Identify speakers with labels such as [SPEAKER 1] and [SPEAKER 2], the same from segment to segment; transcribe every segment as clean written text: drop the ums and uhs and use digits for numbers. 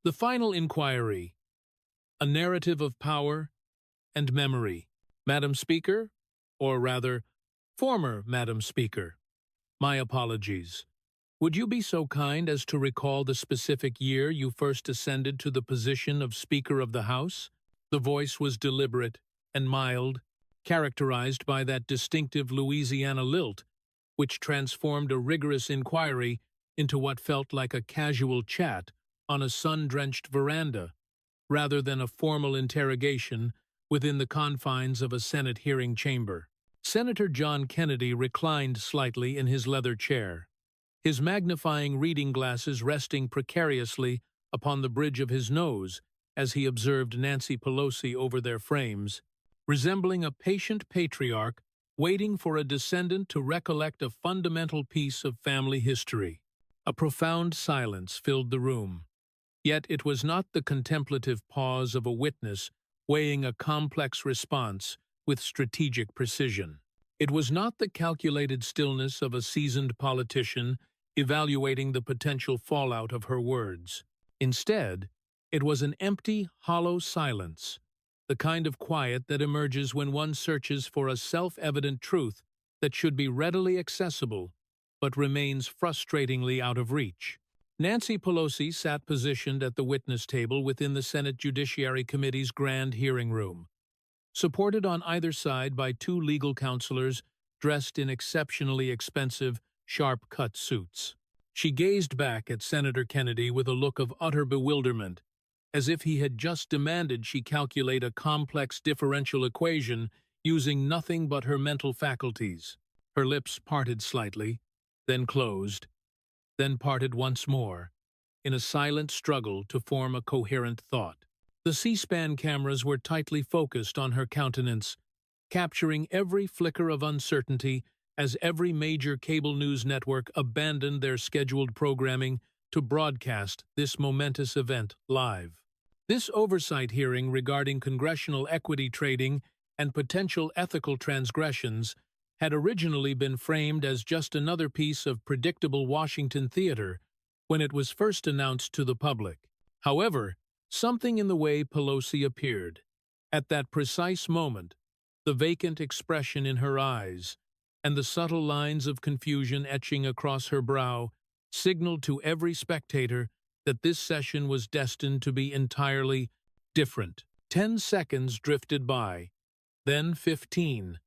[SPEAKER 1] The Final Inquiry, a Narrative of Power and Memory. Madam Speaker, or rather, former Madam Speaker, my apologies. Would you be so kind as to recall the specific year you first ascended to the position of Speaker of the House? The voice was deliberate and mild, characterized by that distinctive Louisiana lilt, which transformed a rigorous inquiry into what felt like a casual chat on a sun-drenched veranda, rather than a formal interrogation within the confines of a Senate hearing chamber. Senator John Kennedy reclined slightly in his leather chair, his magnifying reading glasses resting precariously upon the bridge of his nose as he observed Nancy Pelosi over their frames, resembling a patient patriarch waiting for a descendant to recollect a fundamental piece of family history. A profound silence filled the room, yet it was not the contemplative pause of a witness weighing a complex response with strategic precision. It was not the calculated stillness of a seasoned politician evaluating the potential fallout of her words. Instead, it was an empty, hollow silence, the kind of quiet that emerges when one searches for a self-evident truth that should be readily accessible but remains frustratingly out of reach. Nancy Pelosi sat positioned at the witness table within the Senate Judiciary Committee's grand hearing room, supported on either side by two legal counselors dressed in exceptionally expensive, sharp-cut suits. She gazed back at Senator Kennedy with a look of utter bewilderment, as if he had just demanded she calculate a complex differential equation using nothing but her mental faculties. Her lips parted slightly, then closed, then parted once more, in a silent struggle to form a coherent thought. The C-SPAN cameras were tightly focused on her countenance, capturing every flicker of uncertainty as every major cable news network abandoned their scheduled programming to broadcast this momentous event live. This oversight hearing regarding congressional equity trading and potential ethical transgressions had originally been framed as just another piece of predictable Washington theater when it was first announced to the public. However, something in the way Pelosi appeared, at that precise moment, the vacant expression in her eyes, and the subtle lines of confusion etching across her brow, signaled to every spectator that this session was destined to be entirely different. 10 seconds drifted by, then 15,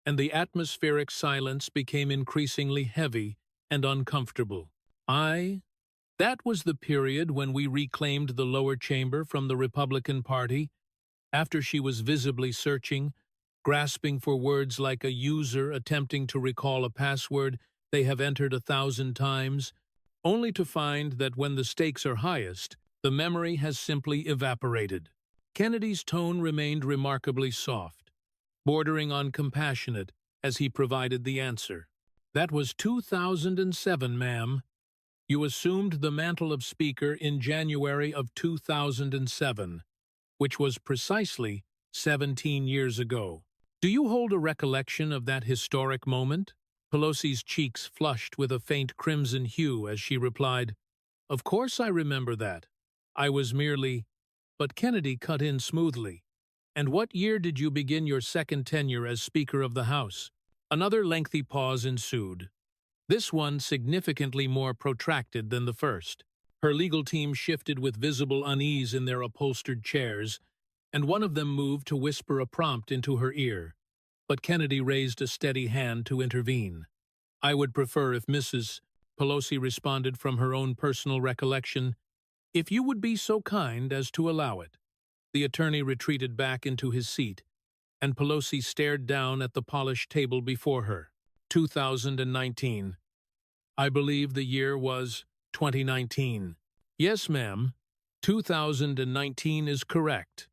[SPEAKER 1] and the atmospheric silence became increasingly heavy and uncomfortable. That was the period when we reclaimed the lower chamber from the Republican Party, after she was visibly searching, grasping for words like a user attempting to recall a password they have entered 1,000 times, only to find that when the stakes are highest, the memory has simply evaporated. Kennedy's tone remained remarkably soft, bordering on compassionate as he provided the answer. That was 2007, ma'am. You assumed the mantle of Speaker in January of 2007, which was precisely 17 years ago. Do you hold a recollection of that historic moment? Pelosi's cheeks flushed with a faint crimson hue as she replied, "Of course I remember that. I was merely—" But Kennedy cut in smoothly. "And what year did you begin your second tenure as Speaker of the House?" Another lengthy pause ensued, this one significantly more protracted than the first. Her legal team shifted with visible unease in their upholstered chairs, and one of them moved to whisper a prompt into her ear. But Kennedy raised a steady hand to intervene. "I would prefer if Mrs. Pelosi responded from her own personal recollection, if you would be so kind as to allow it." The attorney retreated back into his seat, and Pelosi stared down at the polished table before her. 2019. I believe the year was 2019. Yes, ma'am. 2019 is correct,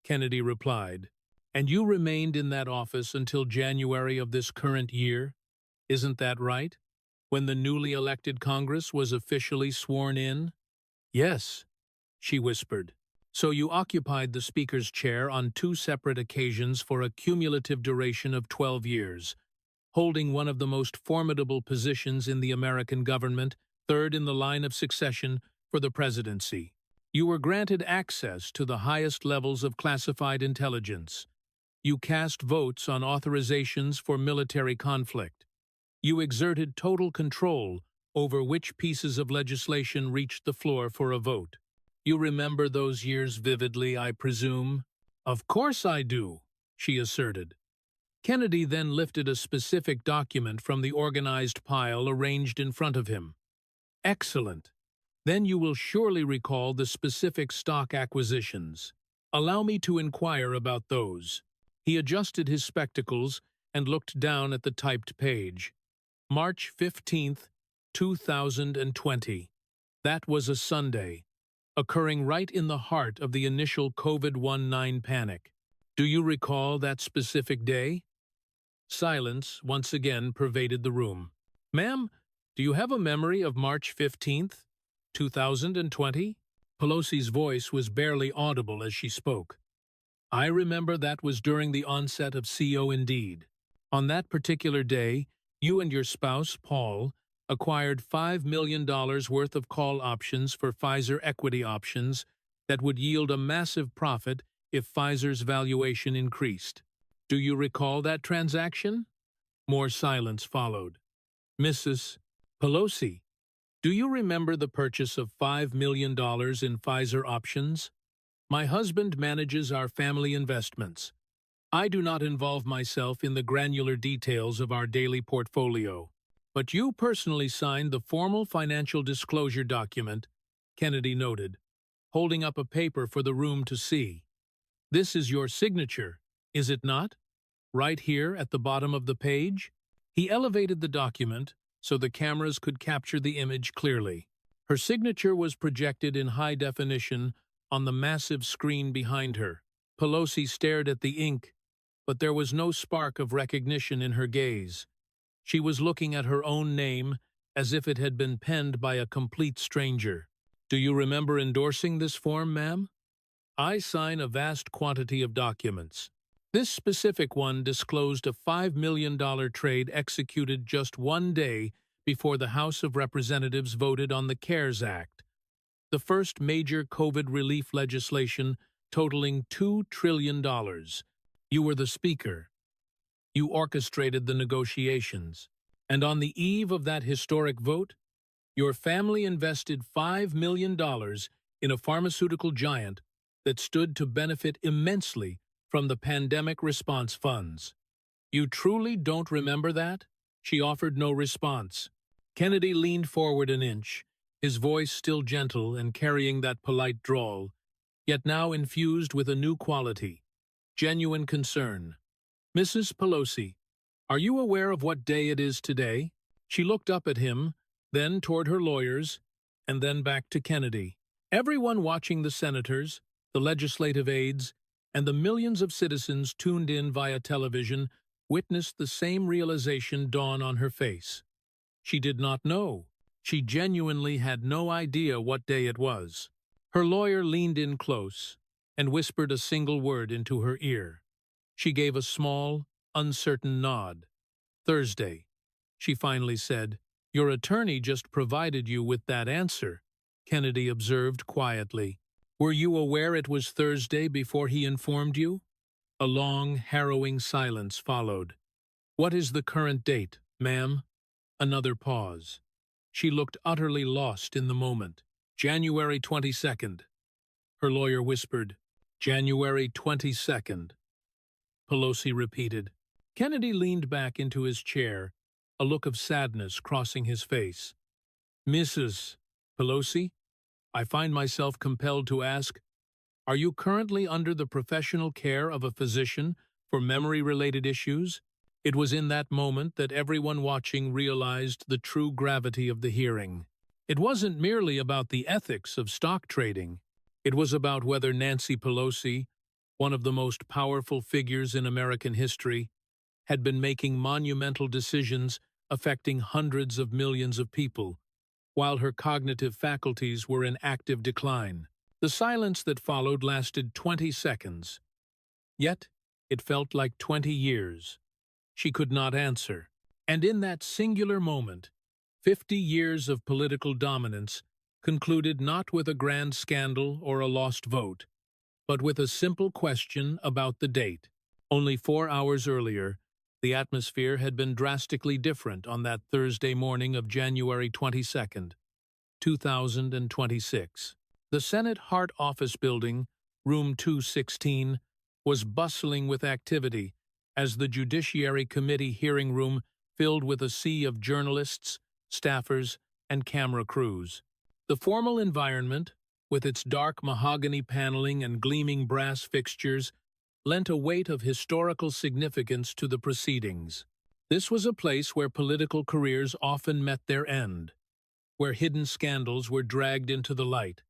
[SPEAKER 1] Kennedy replied. And you remained in that office until January of this current year, isn't that right? When the newly elected Congress was officially sworn in? Yes, she whispered. So you occupied the Speaker's chair on 2 separate occasions for a cumulative duration of 12 years, holding one of the most formidable positions in the American government, third in the line of succession for the presidency. You were granted access to the highest levels of classified intelligence. You cast votes on authorizations for military conflict. You exerted total control over which pieces of legislation reached the floor for a vote. You remember those years vividly, I presume? Of course I do, she asserted. Kennedy then lifted a specific document from the organized pile arranged in front of him. Excellent. Then you will surely recall the specific stock acquisitions. Allow me to inquire about those. He adjusted his spectacles and looked down at the typed page. March 15th, 2020. That was a Sunday, occurring right in the heart of the initial COVID-19 panic. Do you recall that specific day? Silence once again pervaded the room. Ma'am, do you have a memory of March 15th, 2020? Pelosi's voice was barely audible as she spoke. I remember that was during the onset of CO Indeed. On that particular day, you and your spouse, Paul, acquired $5 million worth of call options for Pfizer equity options that would yield a massive profit if Pfizer's valuation increased. Do you recall that transaction? More silence followed. Mrs. Pelosi, do you remember the purchase of $5 million in Pfizer options? My husband manages our family investments. I do not involve myself in the granular details of our daily portfolio. But you personally signed the formal financial disclosure document, Kennedy noted, holding up a paper for the room to see. This is your signature, is it not? Right here at the bottom of the page? He elevated the document so the cameras could capture the image clearly. Her signature was projected in high definition on the massive screen behind her. Pelosi stared at the ink, but there was no spark of recognition in her gaze. She was looking at her own name as if it had been penned by a complete stranger. Do you remember endorsing this form, ma'am? I sign a vast quantity of documents. This specific one disclosed a $5 million trade executed just one day before the House of Representatives voted on the CARES Act, the first major COVID relief legislation totaling $2 trillion. You were the speaker. You orchestrated the negotiations. And on the eve of that historic vote, your family invested $5 million in a pharmaceutical giant that stood to benefit immensely from the pandemic response funds. You truly don't remember that? She offered no response. Kennedy leaned forward an inch, his voice still gentle and carrying that polite drawl, yet now infused with a new quality, genuine concern. Mrs. Pelosi, are you aware of what day it is today? She looked up at him, then toward her lawyers, and then back to Kennedy. Everyone watching, the senators, the legislative aides, and the millions of citizens tuned in via television witnessed the same realization dawn on her face. She did not know. She genuinely had no idea what day it was. Her lawyer leaned in close and whispered a single word into her ear. She gave a small, uncertain nod. Thursday, she finally said. Your attorney just provided you with that answer, Kennedy observed quietly. Were you aware it was Thursday before he informed you? A long, harrowing silence followed. What is the current date, ma'am? Another pause. She looked utterly lost in the moment. January 22nd. Her lawyer whispered, January 22nd. Pelosi repeated. Kennedy leaned back into his chair, a look of sadness crossing his face. Mrs. Pelosi, I find myself compelled to ask, are you currently under the professional care of a physician for memory-related issues? It was in that moment that everyone watching realized the true gravity of the hearing. It wasn't merely about the ethics of stock trading. It was about whether Nancy Pelosi, one of the most powerful figures in American history, had been making monumental decisions affecting hundreds of millions of people, while her cognitive faculties were in active decline. The silence that followed lasted 20 seconds. Yet, it felt like 20 years. She could not answer. And in that singular moment, 50 years of political dominance concluded not with a grand scandal or a lost vote, but with a simple question about the date. Only 4 hours earlier, the atmosphere had been drastically different on that Thursday morning of January 22nd, 2026. The Senate Hart Office Building, Room 216, was bustling with activity as the Judiciary Committee hearing room filled with a sea of journalists, staffers, and camera crews. The formal environment, with its dark mahogany paneling and gleaming brass fixtures, lent a weight of historical significance to the proceedings. This was a place where political careers often met their end, where hidden scandals were dragged into the light,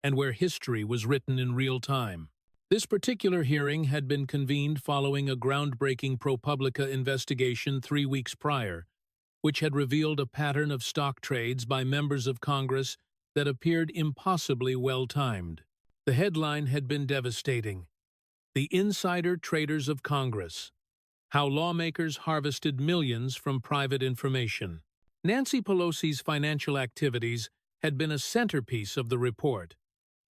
[SPEAKER 1] and where history was written in real time. This particular hearing had been convened following a groundbreaking ProPublica investigation 3 weeks prior, which had revealed a pattern of stock trades by members of Congress that appeared impossibly well-timed. The headline had been devastating: "The Insider Traders of Congress: How Lawmakers Harvested Millions from Private Information." Nancy Pelosi's financial activities had been a centerpiece of the report,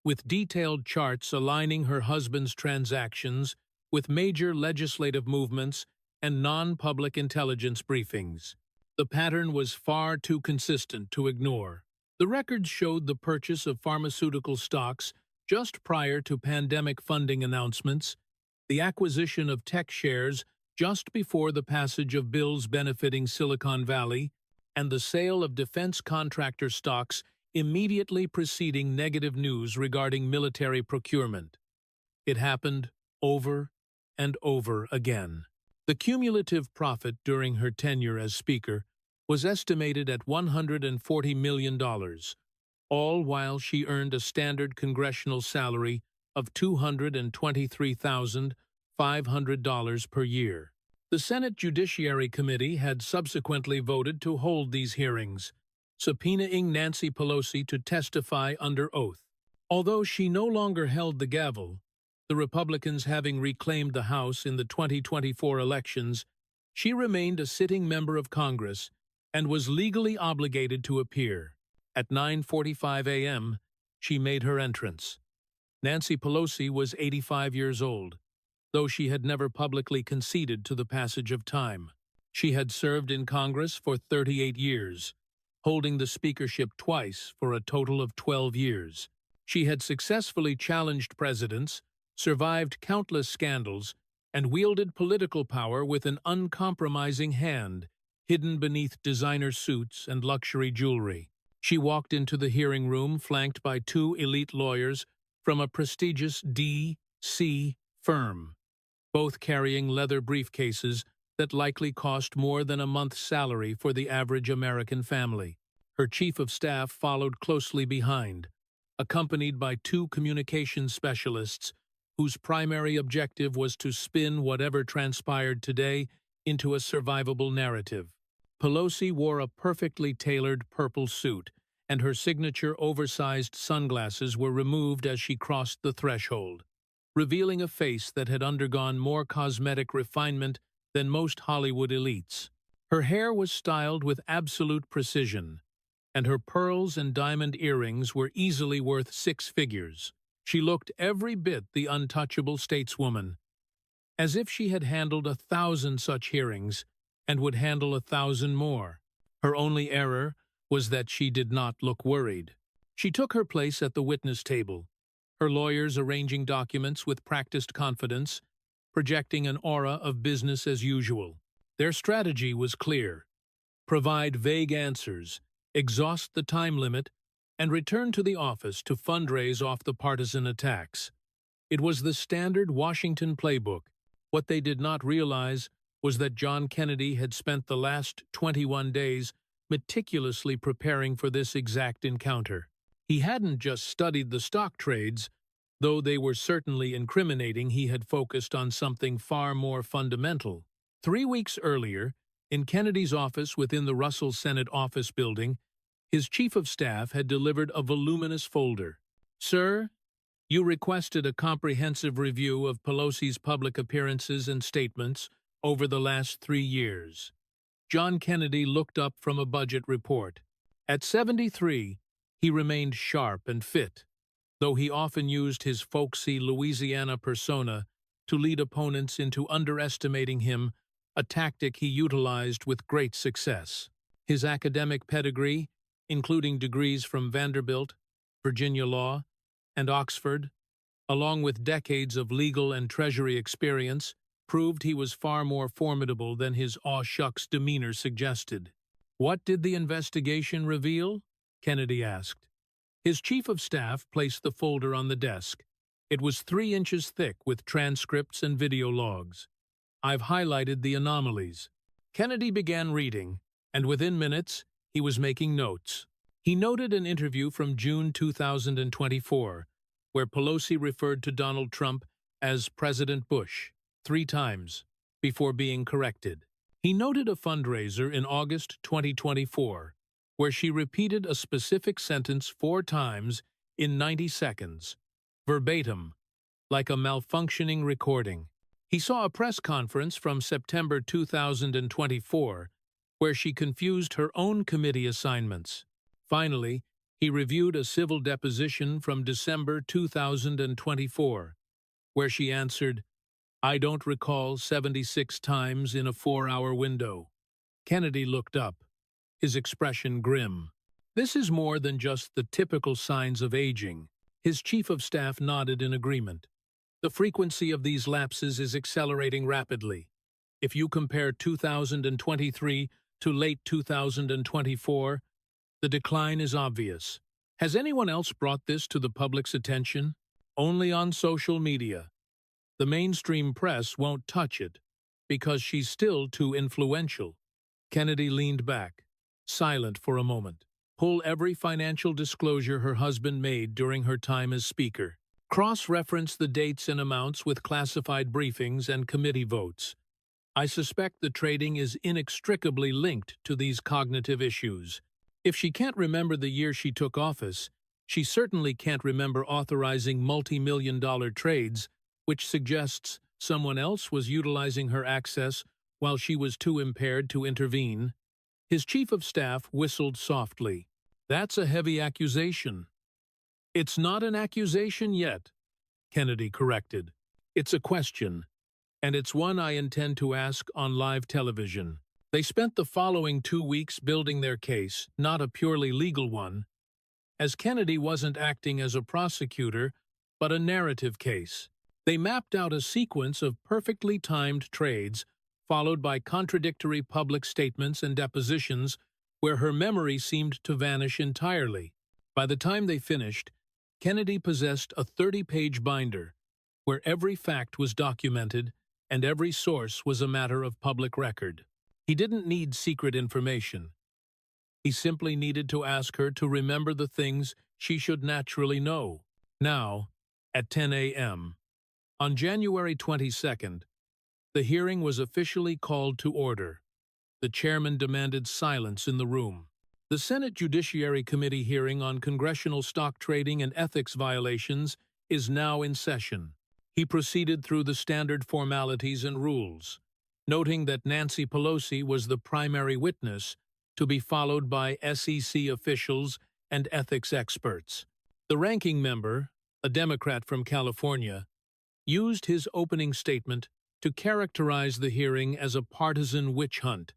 [SPEAKER 1] with detailed charts aligning her husband's transactions with major legislative movements and non-public intelligence briefings. The pattern was far too consistent to ignore. The records showed the purchase of pharmaceutical stocks just prior to pandemic funding announcements, the acquisition of tech shares just before the passage of bills benefiting Silicon Valley, and the sale of defense contractor stocks immediately preceding negative news regarding military procurement. It happened over and over again. The cumulative profit during her tenure as Speaker was estimated at $140 million, all while she earned a standard congressional salary of $223,500 per year. The Senate Judiciary Committee had subsequently voted to hold these hearings, subpoenaing Nancy Pelosi to testify under oath. Although she no longer held the gavel, the Republicans having reclaimed the House in the 2024 elections, she remained a sitting member of Congress and was legally obligated to appear. At 9:45 a.m., she made her entrance. Nancy Pelosi was 85 years old, though she had never publicly conceded to the passage of time. She had served in Congress for 38 years, holding the speakership twice for a total of 12 years. She had successfully challenged presidents, survived countless scandals, and wielded political power with an uncompromising hand, hidden beneath designer suits and luxury jewelry. She walked into the hearing room flanked by 2 elite lawyers from a prestigious D.C. firm, both carrying leather briefcases that likely cost more than a month's salary for the average American family. Her chief of staff followed closely behind, accompanied by 2 communications specialists whose primary objective was to spin whatever transpired today into a survivable narrative. Pelosi wore a perfectly tailored purple suit, and her signature oversized sunglasses were removed as she crossed the threshold, revealing a face that had undergone more cosmetic refinement than most Hollywood elites. Her hair was styled with absolute precision, and her pearls and diamond earrings were easily worth 6 figures. She looked every bit the untouchable stateswoman, as if she had handled 1,000 such hearings and would handle 1,000 more. Her only error was that she did not look worried. She took her place at the witness table, her lawyers arranging documents with practiced confidence, projecting an aura of business as usual. Their strategy was clear: provide vague answers, exhaust the time limit, and return to the office to fundraise off the partisan attacks. It was the standard Washington playbook. What they did not realize was that John Kennedy had spent the last 21 days meticulously preparing for this exact encounter. He hadn't just studied the stock trades, though they were certainly incriminating. He had focused on something far more fundamental. 3 weeks earlier, in Kennedy's office within the Russell Senate Office Building, his chief of staff had delivered a voluminous folder. "Sir, you requested a comprehensive review of Pelosi's public appearances and statements over the last 3 years." John Kennedy looked up from a budget report. At 73, He remained sharp and fit, though he often used his folksy Louisiana persona to lead opponents into underestimating him, a tactic he utilized with great success. His academic pedigree, including degrees from Vanderbilt, Virginia Law, and Oxford, along with decades of legal and treasury experience, proved he was far more formidable than his aw-shucks demeanor suggested. "What did the investigation reveal?" Kennedy asked. His chief of staff placed the folder on the desk. It was 3 inches thick with transcripts and video logs. "I've highlighted the anomalies." Kennedy began reading, and within minutes, he was making notes. He noted an interview from June 2024, where Pelosi referred to Donald Trump as President Bush 3 times before being corrected. He noted a fundraiser in August 2024, where she repeated a specific sentence 4 times in 90 seconds, verbatim, like a malfunctioning recording. He saw a press conference from September 2024, where she confused her own committee assignments. Finally, he reviewed a civil deposition from December 2024, where she answered, "I don't recall 76 times in a 4-hour window." Kennedy looked up, his expression grim. "This is more than just the typical signs of aging." His chief of staff nodded in agreement. "The frequency of these lapses is accelerating rapidly. If you compare 2023 to late 2024, the decline is obvious. Has anyone else brought this to the public's attention? Only on social media. The mainstream press won't touch it, because she's still too influential." Kennedy leaned back, silent for a moment. Pull every financial disclosure her husband made during her time as Speaker. Cross-reference the dates and amounts with classified briefings and committee votes. I suspect the trading is inextricably linked to these cognitive issues. If she can't remember the year she took office, she certainly can't remember authorizing multi-million-dollar trades, which suggests someone else was utilizing her access while she was too impaired to intervene. His chief of staff whistled softly. "That's a heavy accusation." "It's not an accusation yet," Kennedy corrected. "It's a question, and it's one I intend to ask on live television." They spent the following 2 weeks building their case, not a purely legal one, as Kennedy wasn't acting as a prosecutor, but a narrative case. They mapped out a sequence of perfectly timed trades, followed by contradictory public statements and depositions where her memory seemed to vanish entirely. By the time they finished, Kennedy possessed a 30-page binder, where every fact was documented and every source was a matter of public record. He didn't need secret information. He simply needed to ask her to remember the things she should naturally know. Now, at 10 a.m., on January 22nd, the hearing was officially called to order. The chairman demanded silence in the room. The Senate Judiciary Committee hearing on congressional stock trading and ethics violations is now in session. He proceeded through the standard formalities and rules, noting that Nancy Pelosi was the primary witness, to be followed by SEC officials and ethics experts. The ranking member, a Democrat from California, used his opening statement to characterize the hearing as a partisan witch hunt,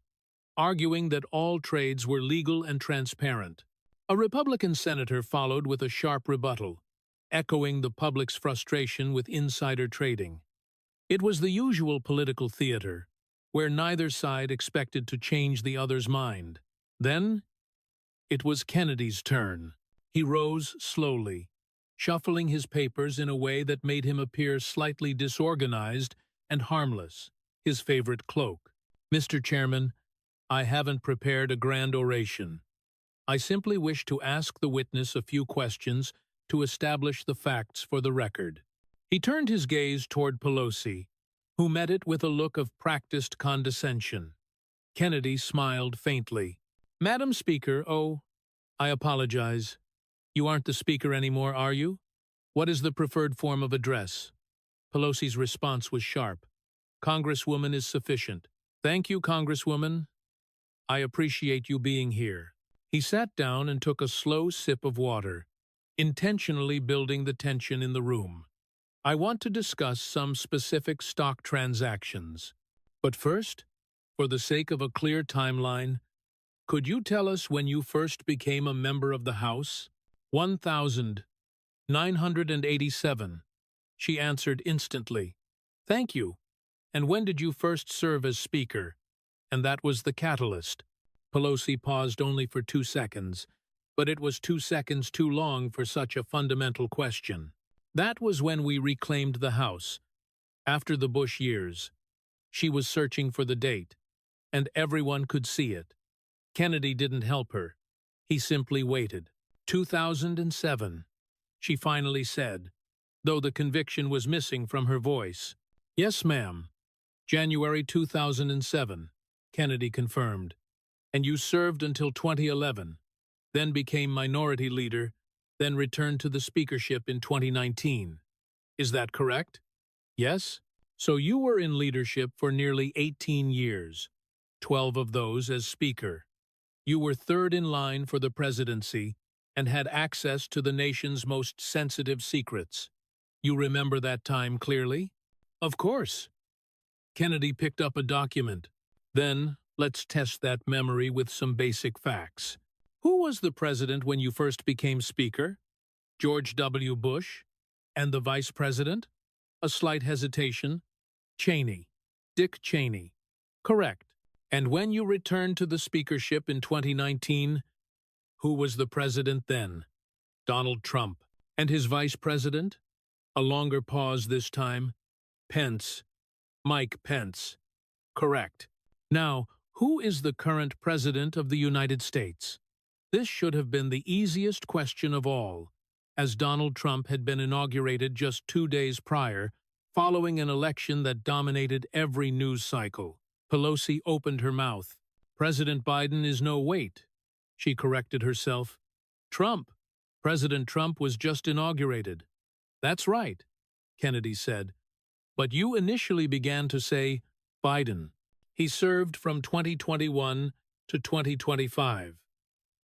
[SPEAKER 1] arguing that all trades were legal and transparent. A Republican senator followed with a sharp rebuttal, echoing the public's frustration with insider trading. It was the usual political theater, where neither side expected to change the other's mind. Then, it was Kennedy's turn. He rose slowly, shuffling his papers in a way that made him appear slightly disorganized and harmless, his favorite cloak. "Mr. Chairman, I haven't prepared a grand oration. I simply wish to ask the witness a few questions to establish the facts for the record." He turned his gaze toward Pelosi, who met it with a look of practiced condescension. Kennedy smiled faintly. "Madam Speaker, I apologize. You aren't the Speaker anymore, are you? What is the preferred form of address?" Pelosi's response was sharp. "Congresswoman is sufficient." "Thank you, Congresswoman. I appreciate you being here." He sat down and took a slow sip of water, intentionally building the tension in the room. I want to discuss some specific stock transactions. But first, for the sake of a clear timeline, could you tell us when you first became a member of the House? 1987. She answered instantly. Thank you. And when did you first serve as Speaker? And that was the catalyst. Pelosi paused only for 2 seconds, but it was 2 seconds too long for such a fundamental question. That was when we reclaimed the House, after the Bush years. She was searching for the date, and everyone could see it. Kennedy didn't help her. He simply waited. 2007, she finally said, though the conviction was missing from her voice. Yes, ma'am. January 2007, Kennedy confirmed. And you served until 2011, then became minority leader, then returned to the speakership in 2019. Is that correct? Yes? So you were in leadership for nearly 18 years, 12 of those as Speaker. You were third in line for the presidency and had access to the nation's most sensitive secrets. You remember that time clearly? Of course. Kennedy picked up a document. Then, let's test that memory with some basic facts. Who was the president when you first became Speaker? George W. Bush? And the vice president? A slight hesitation. Cheney. Dick Cheney. Correct. And when you returned to the speakership in 2019, who was the president then? Donald Trump. And his vice president? A longer pause this time. Pence. Mike Pence. Correct. Now, who is the current president of the United States? This should have been the easiest question of all, as Donald Trump had been inaugurated just 2 days prior, following an election that dominated every news cycle. Pelosi opened her mouth. President Biden is no wait. She corrected herself. Trump. President Trump was just inaugurated. That's right, Kennedy said. But you initially began to say Biden. He served from 2021 to 2025.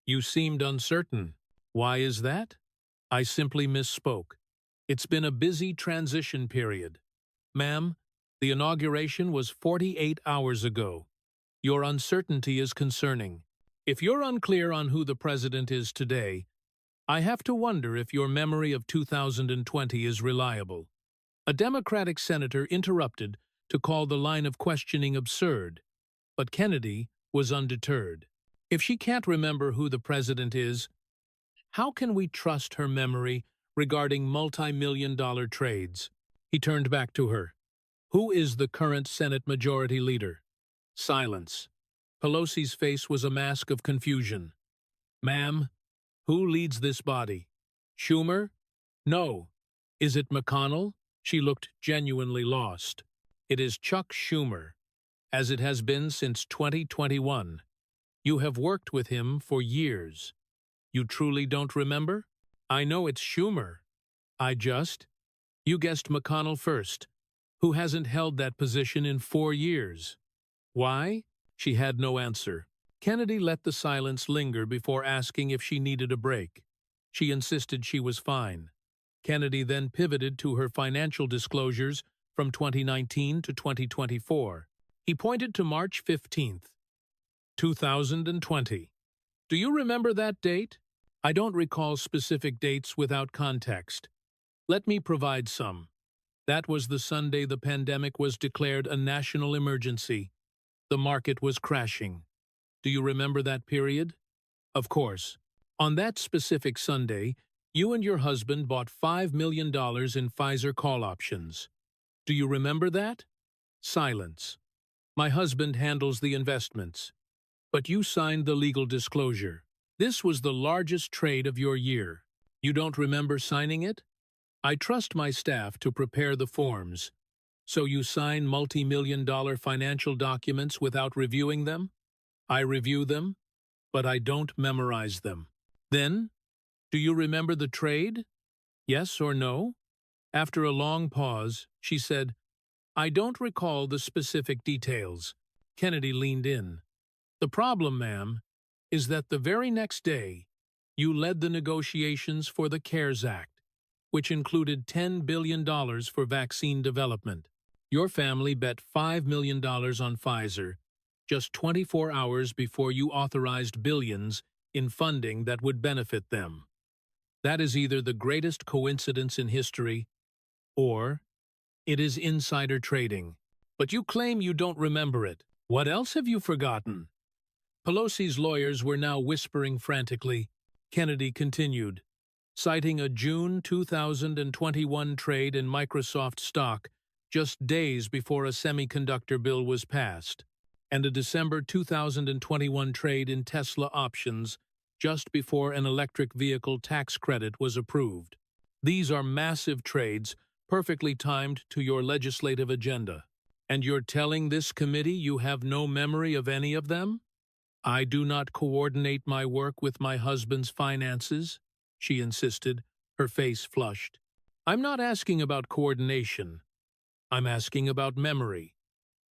[SPEAKER 1] You seemed uncertain. Why is that? I simply misspoke. It's been a busy transition period. Ma'am, the inauguration was 48 hours ago. Your uncertainty is concerning. If you're unclear on who the president is today, I have to wonder if your memory of 2020 is reliable. A Democratic senator interrupted to call the line of questioning absurd, but Kennedy was undeterred. If she can't remember who the president is, how can we trust her memory regarding multi-million-dollar trades? He turned back to her. Who is the current Senate Majority Leader? Silence. Pelosi's face was a mask of confusion. Ma'am, who leads this body? Schumer? No. Is it McConnell? She looked genuinely lost. It is Chuck Schumer, as it has been since 2021. You have worked with him for years. You truly don't remember? I know it's Schumer. You guessed McConnell first, who hasn't held that position in 4 years. Why? She had no answer. Kennedy let the silence linger before asking if she needed a break. She insisted she was fine. Kennedy then pivoted to her financial disclosures from 2019 to 2024. He pointed to March 15th, 2020. Do you remember that date? I don't recall specific dates without context. Let me provide some. That was the Sunday the pandemic was declared a national emergency. The market was crashing. Do you remember that period? Of course. On that specific Sunday, you and your husband bought $5 million in Pfizer call options. Do you remember that? Silence. My husband handles the investments. But you signed the legal disclosure. This was the largest trade of your year. You don't remember signing it? I trust my staff to prepare the forms. So you sign multi-million-dollar financial documents without reviewing them? I review them, but I don't memorize them. Then, do you remember the trade? Yes or no? After a long pause, she said, I don't recall the specific details. Kennedy leaned in. The problem, ma'am, is that the very next day, you led the negotiations for the CARES Act, which included $10 billion for vaccine development. Your family bet $5 million on Pfizer just 24 hours before you authorized billions in funding that would benefit them. That is either the greatest coincidence in history, or it is insider trading. But you claim you don't remember it. What else have you forgotten? Pelosi's lawyers were now whispering frantically. Kennedy continued, citing a June 2021 trade in Microsoft stock just days before a semiconductor bill was passed, and a December 2021 trade in Tesla options just before an electric vehicle tax credit was approved. These are massive trades, perfectly timed to your legislative agenda. And you're telling this committee you have no memory of any of them? I do not coordinate my work with my husband's finances, she insisted, her face flushed. I'm not asking about coordination. I'm asking about memory.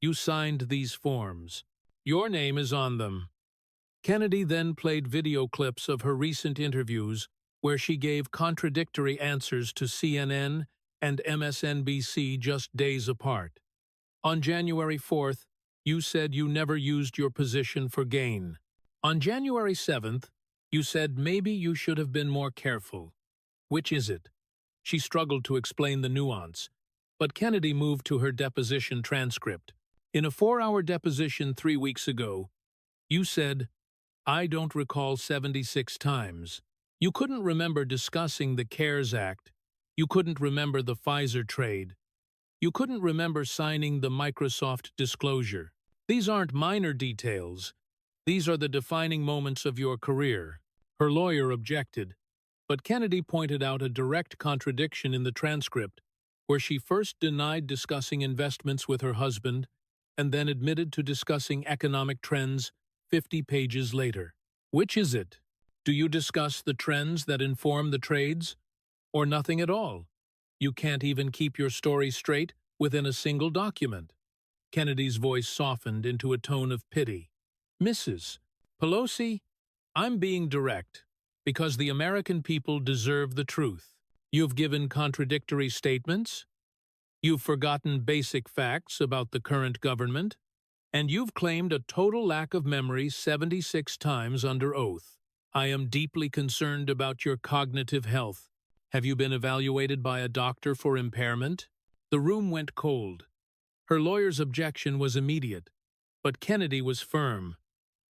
[SPEAKER 1] You signed these forms. Your name is on them. Kennedy then played video clips of her recent interviews where she gave contradictory answers to CNN and MSNBC just days apart. On January 4th, you said you never used your position for gain. On January 7th, you said maybe you should have been more careful. Which is it? She struggled to explain the nuance, but Kennedy moved to her deposition transcript. In a 4-hour deposition 3 weeks ago, you said, I don't recall 76 times. You couldn't remember discussing the CARES Act. You couldn't remember the Pfizer trade. You couldn't remember signing the Microsoft disclosure. These aren't minor details. These are the defining moments of your career. Her lawyer objected, but Kennedy pointed out a direct contradiction in the transcript, where she first denied discussing investments with her husband and then admitted to discussing economic trends 50 pages later. Which is it? Do you discuss the trends that inform the trades, or nothing at all? You can't even keep your story straight within a single document. Kennedy's voice softened into a tone of pity. Mrs. Pelosi, I'm being direct, because the American people deserve the truth. You've given contradictory statements, you've forgotten basic facts about the current government, and you've claimed a total lack of memory 76 times under oath. I am deeply concerned about your cognitive health. Have you been evaluated by a doctor for impairment? The room went cold. Her lawyer's objection was immediate, but Kennedy was firm.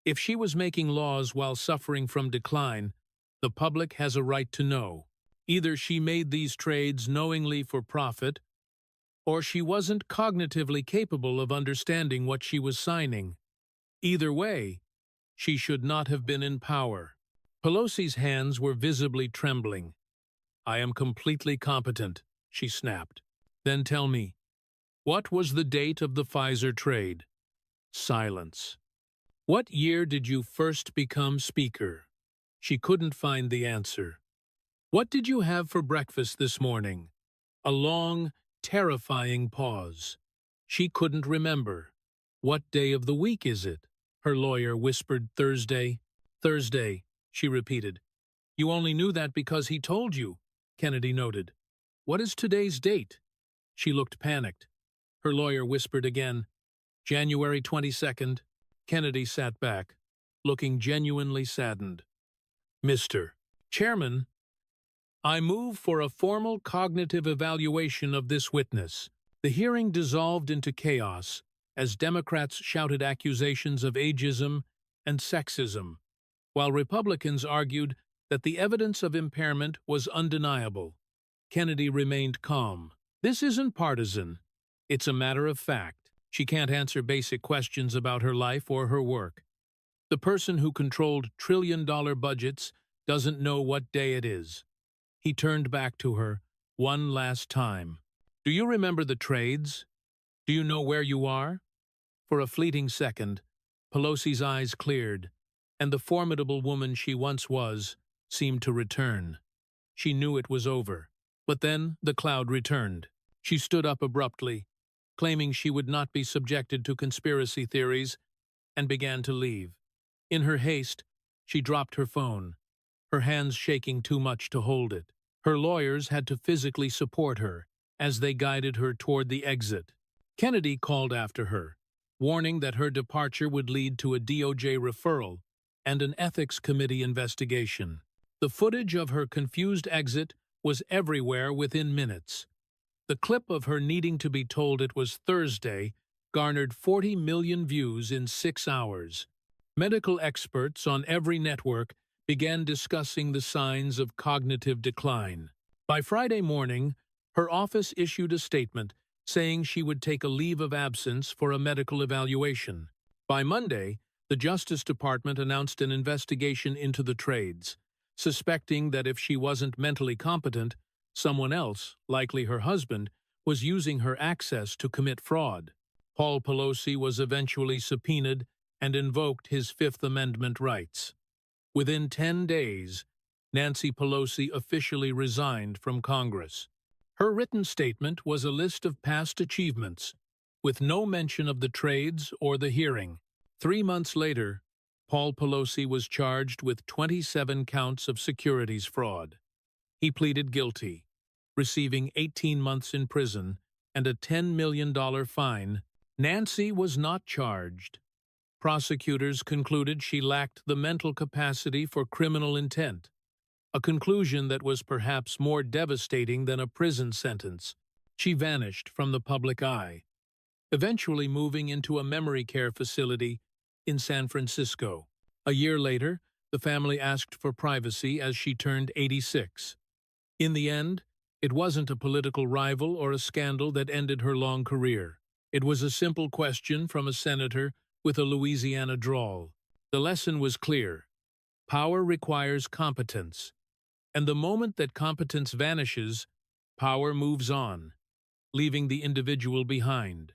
[SPEAKER 1] If she was making laws while suffering from decline, the public has a right to know. Either she made these trades knowingly for profit, or she wasn't cognitively capable of understanding what she was signing. Either way, she should not have been in power. Pelosi's hands were visibly trembling. I am completely competent, she snapped. Then tell me, what was the date of the Pfizer trade? Silence. What year did you first become Speaker? She couldn't find the answer. What did you have for breakfast this morning? A long, terrifying pause. She couldn't remember. What day of the week is it? Her lawyer whispered Thursday. Thursday, she repeated. You only knew that because he told you, Kennedy noted. What is today's date? She looked panicked. Her lawyer whispered again. January 22nd. Kennedy sat back, looking genuinely saddened. Mr. Chairman, I move for a formal cognitive evaluation of this witness. The hearing dissolved into chaos as Democrats shouted accusations of ageism and sexism, while Republicans argued that the evidence of impairment was undeniable. Kennedy remained calm. This isn't partisan. It's a matter of fact. She can't answer basic questions about her life or her work. The person who controlled trillion-dollar budgets doesn't know what day it is. He turned back to her one last time. Do you remember the trades? Do you know where you are? For a fleeting second, Pelosi's eyes cleared, and the formidable woman she once was seemed to return. She knew it was over. But then the cloud returned. She stood up abruptly, claiming she would not be subjected to conspiracy theories, and began to leave. In her haste, She dropped her phone, her hands shaking too much to hold it. Her lawyers had to physically support her as they guided her toward the exit. Kennedy called after her, warning that her departure would lead to a DOJ referral and an ethics committee investigation. The footage of her confused exit was everywhere within minutes. The clip of her needing to be told it was Thursday garnered 40 million views in 6 hours. Medical experts on every network began discussing the signs of cognitive decline. By Friday morning, her office issued a statement saying she would take a leave of absence for a medical evaluation. By Monday, the Justice Department announced an investigation into the trades, suspecting that if she wasn't mentally competent, someone else, likely her husband, was using her access to commit fraud. Paul Pelosi was eventually subpoenaed and invoked his Fifth Amendment rights. Within 10 days, Nancy Pelosi officially resigned from Congress. Her written statement was a list of past achievements, with no mention of the trades or the hearing. 3 months later, Paul Pelosi was charged with 27 counts of securities fraud. He pleaded guilty, receiving 18 months in prison and a $10 million fine. Nancy was not charged. Prosecutors concluded she lacked the mental capacity for criminal intent, a conclusion that was perhaps more devastating than a prison sentence. She vanished from the public eye, eventually moving into a memory care facility in San Francisco. A year later, the family asked for privacy as she turned 86. In the end, it wasn't a political rival or a scandal that ended her long career. It was a simple question from a senator with a Louisiana drawl. The lesson was clear. Power requires competence, and the moment that competence vanishes, power moves on, leaving the individual behind.